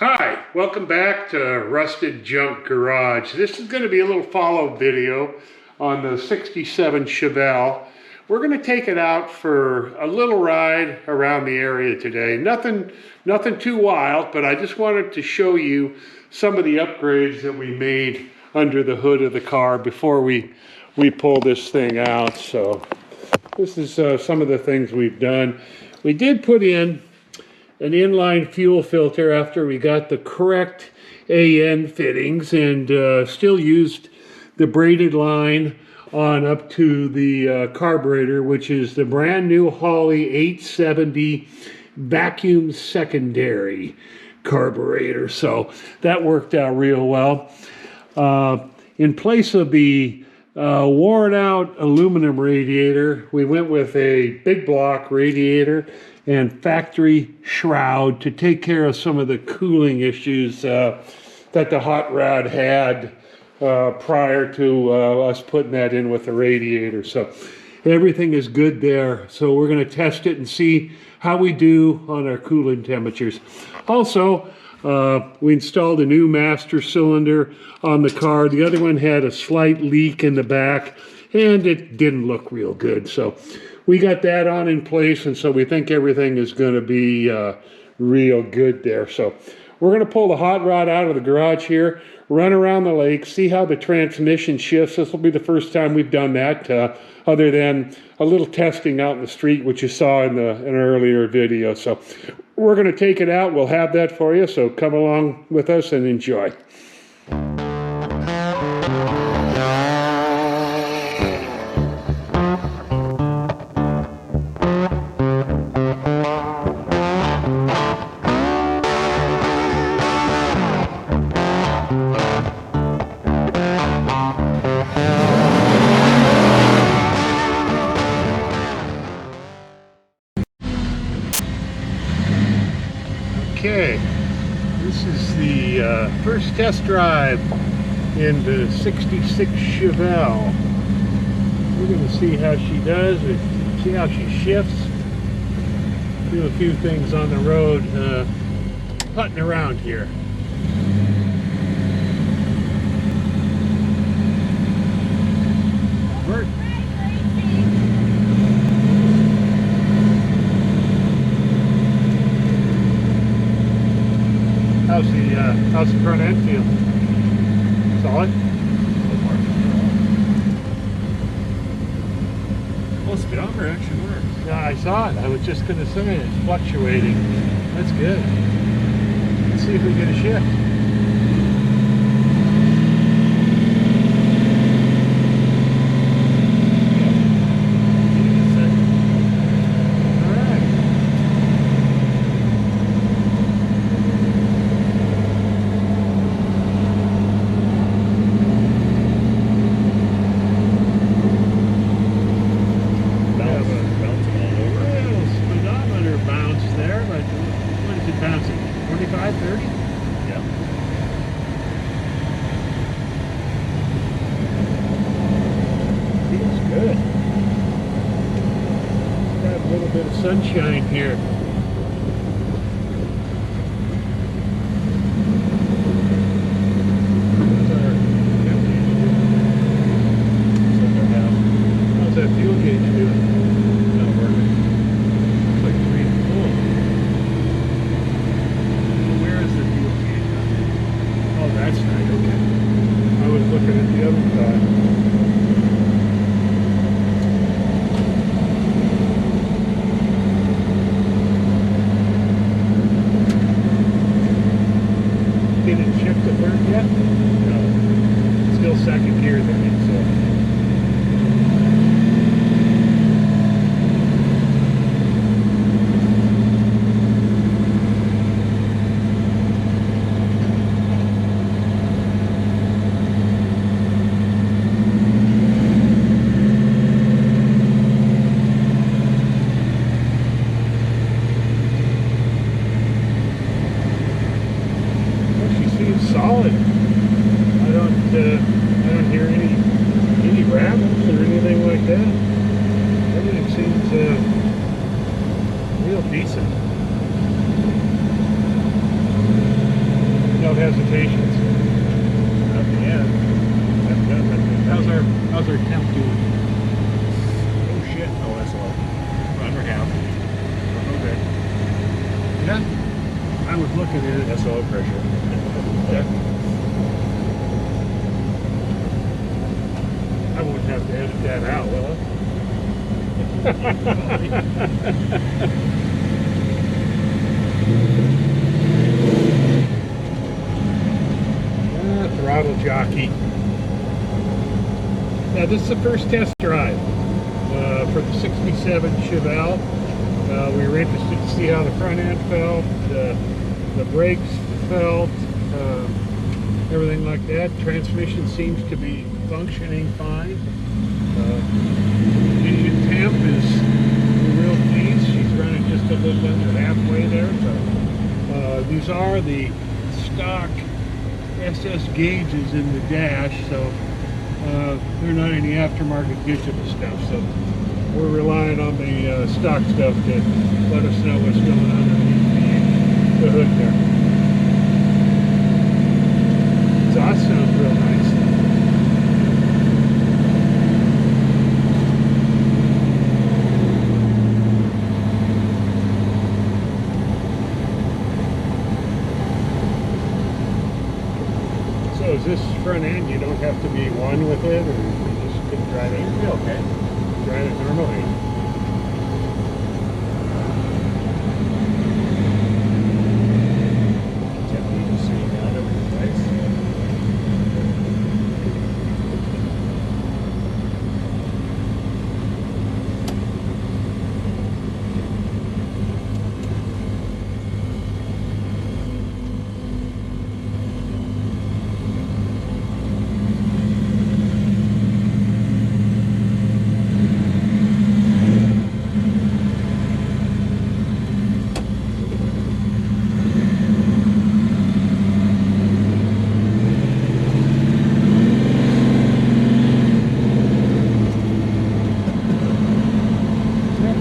Hi, welcome back to Rusted Junk Garage. This is going to be a little follow-up video on the 67 Chevelle. We're going to take it out for a little ride around the area today. Nothing too wild, but I just wanted to show you some of the upgrades that we made under the hood of the car before we pull this thing out. So this is some of the things we've done. We did put in an inline fuel filter after we got the correct AN fittings, and still used the braided line on up to the carburetor, which is the brand new Holley 870 vacuum secondary carburetor. So that worked out real well. In place of the worn out aluminum radiator, we went with a big block radiator and factory shroud to take care of some of the cooling issues that the hot rod had prior to us putting that in with the radiator. So everything is good there. So we're going to test it and see how we do on our cooling temperatures. Also, we installed a new master cylinder on the car. The other one had a slight leak in the back and it didn't look real good. So we got that on in place, and so we think everything is going to be real good there. So we're going to pull the hot rod out of the garage here, run around the lake, see how the transmission shifts. This will be the first time we've done that, other than a little testing out in the street, which you saw in an earlier video. So we're going to take it out. We'll have that for you, so come along with us and enjoy. Okay, this is the first test drive in the 66 Chevelle. We're going to see how she does, see how she shifts, do a few things on the road, putting around here. Work. How's the front end feel? Solid? Well, the speedometer actually works. Yeah, I saw it. I was just going to say it's fluctuating. That's good. Let's see if we get a shift. Bouncing 25, 30? Yeah. Feels good. Got a little bit of sunshine here. How's that fuel gauge doing? Not working. Looks like 3 and 4. Oh, that's right, okay. I was looking at the other side. Did it shift to third yet? No. Still second gear then, so. Solid. I don't hear any hesitations? At the end. How's our temp doing? Oh shit. Oh, that's low. Under half. Okay. Yeah. I was looking at it. That's oil pressure. Yeah. I won't have to edit that out, will I? Throttle jockey. Now this is the first test drive for the 67 Chevelle. We were interested to see how the front end felt, the brakes felt, everything like that. Transmission seems to be functioning fine. Engine temp is real pleased. She's running just a little under halfway there. So these are the stock SS gauges in the dash, so they're not any aftermarket digital stuff. So we're relying on the stock stuff to let us know what's going on underneath the hood there. Exhaust sounds real nice. So is this front end, you don't have to be one with it, or you just can drive it? It'll be okay. Drive it normally. Gently just sitting down over the place.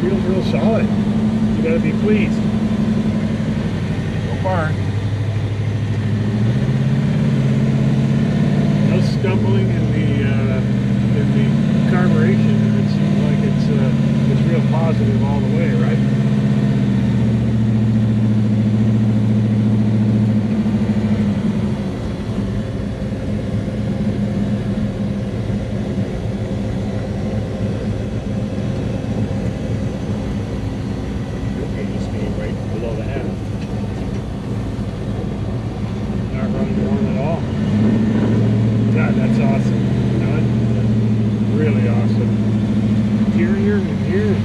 Feels real solid. You gotta be pleased. So far. No stumbling in the carburation. It seems like it's real positive all the way, right? Below the half. Not running warm at all. God, that's awesome. Really awesome. Interior in here is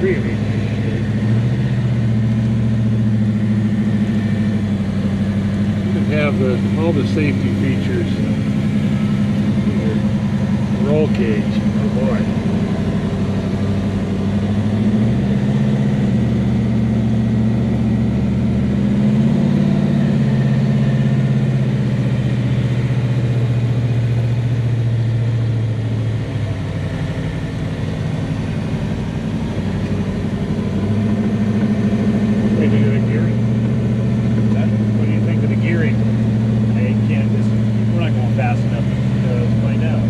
really nice shape. You can have all the safety features. Roll cage. Oh boy. Fast enough to find out.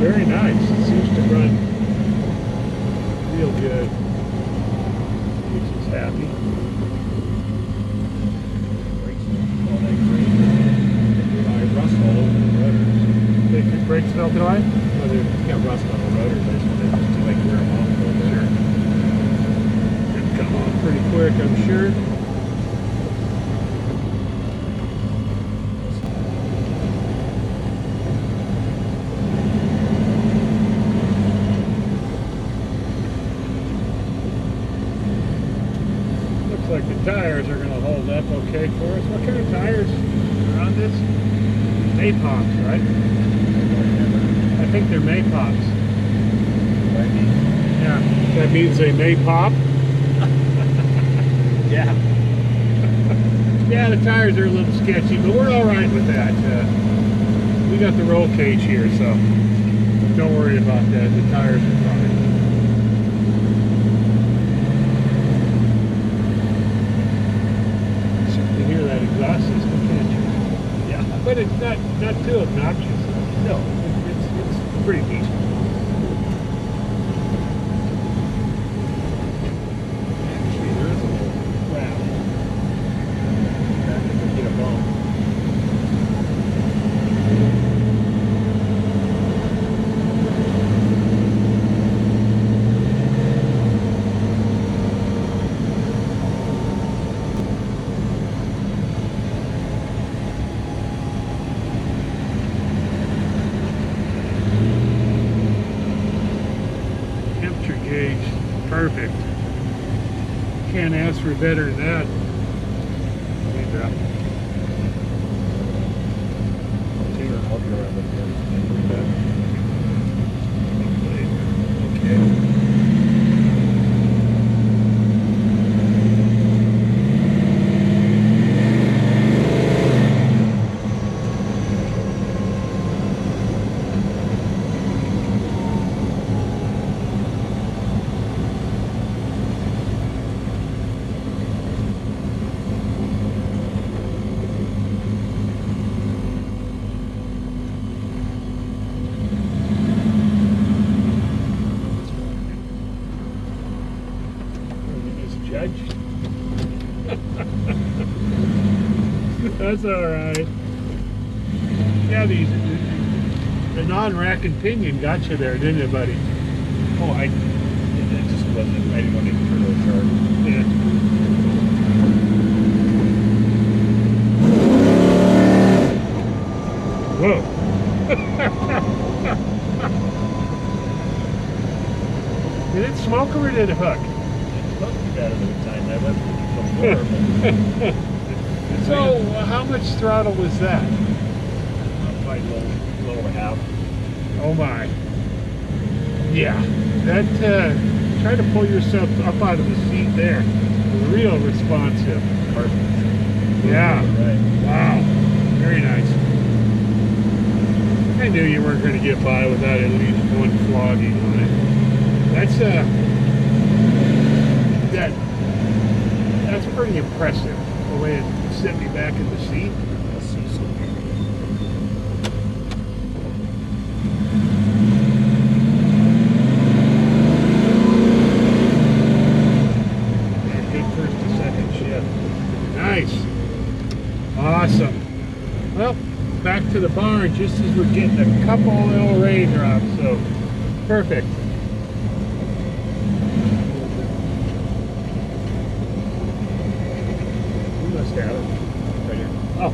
Very nice. It seems to run real good. Keeps us happy. Brakes all that green. I rust all over the rotors. They could brakes melted on? Well, they got rust on the rotors. I just wanted to like wear them off a little bit. Sure. It'd come off pretty quick, I'm sure. Like the tires are going to hold up okay for us. What kind of tires are on this? Maypops, right? I think they're Maypops. Yeah, that means they may pop. Yeah. Yeah, the tires are a little sketchy, but we're all right with that. We got the roll cage here, so don't worry about that. The tires are fine. You hear that exhaust system, can't you? Yeah. But it's not too obnoxious. No, it's pretty decent. Actually, there is a little crap. That could get a bump. Temperature gauge, perfect. Can't ask for better than that. I'll go around with you. Okay. Judge. That's all right. Yeah, the non-rack and pinion got you there, didn't it, buddy? Oh, it just wasn't, I didn't want to turn the charge. Yeah. Whoa. Did it smoke or did it hook? It looked better than the time I left before. So, how much throttle was that? Probably a little and a half. Oh my. Yeah, that, try to pull yourself up out of the seat there. Real responsive. Perfect. Yeah. Right. Wow. Very nice. I knew you weren't going to get by without at least one flogging on it. That's pretty impressive, the way it set me back in the seat. Let's see something. Good first to second shift. Nice. Awesome. Well, back to the barn just as we're getting a couple little raindrops, so perfect. We must have it. Right here. Oh.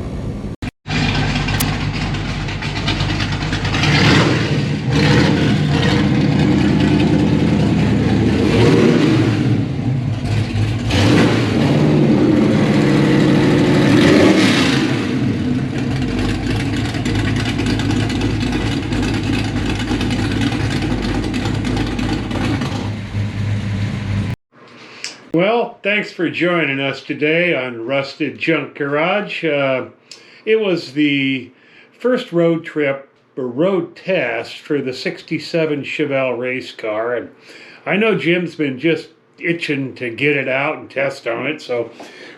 Well, thanks for joining us today on Rusted Junk Garage. It was the first road trip or road test for the '67 Chevelle Race Car, and I know Jim's been just itching to get it out and test on it, so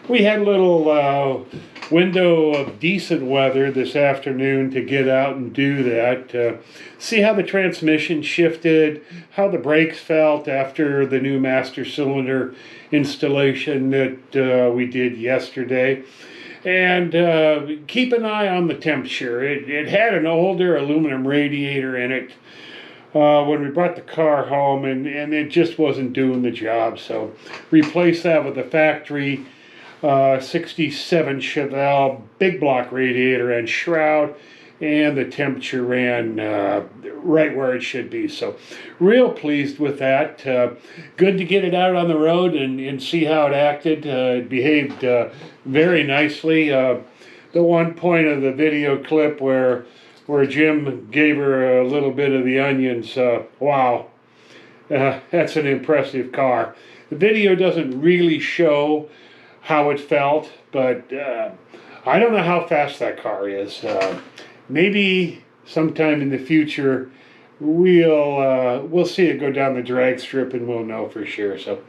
we had a little window of decent weather this afternoon to get out and do that. See how the transmission shifted, how the brakes felt after the new master cylinder installation that we did yesterday. And keep an eye on the temperature. It had an older aluminum radiator in it when we brought the car home, and it just wasn't doing the job. So replace that with a factory 67 Chevelle big block radiator and shroud, and the temperature ran right where it should be. So real pleased with that. Good to get it out on the road and see how it acted. It behaved very nicely. the one point of the video clip where Jim gave her a little bit of the onions. Wow, that's an impressive car. The video doesn't really show how it felt, but I don't know how fast that car is. Maybe sometime in the future we'll see it go down the drag strip and we'll know for sure. So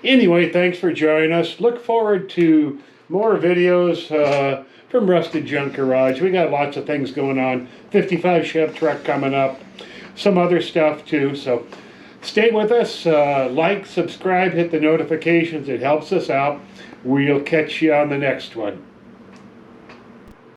anyway, thanks for joining us. Look forward to more videos from Rusted Junk Garage. We got lots of things going on. 55 Chev truck coming up. Some other stuff too. So stay with us. Like, subscribe, hit the notifications. It helps us out. We'll catch you on the next one.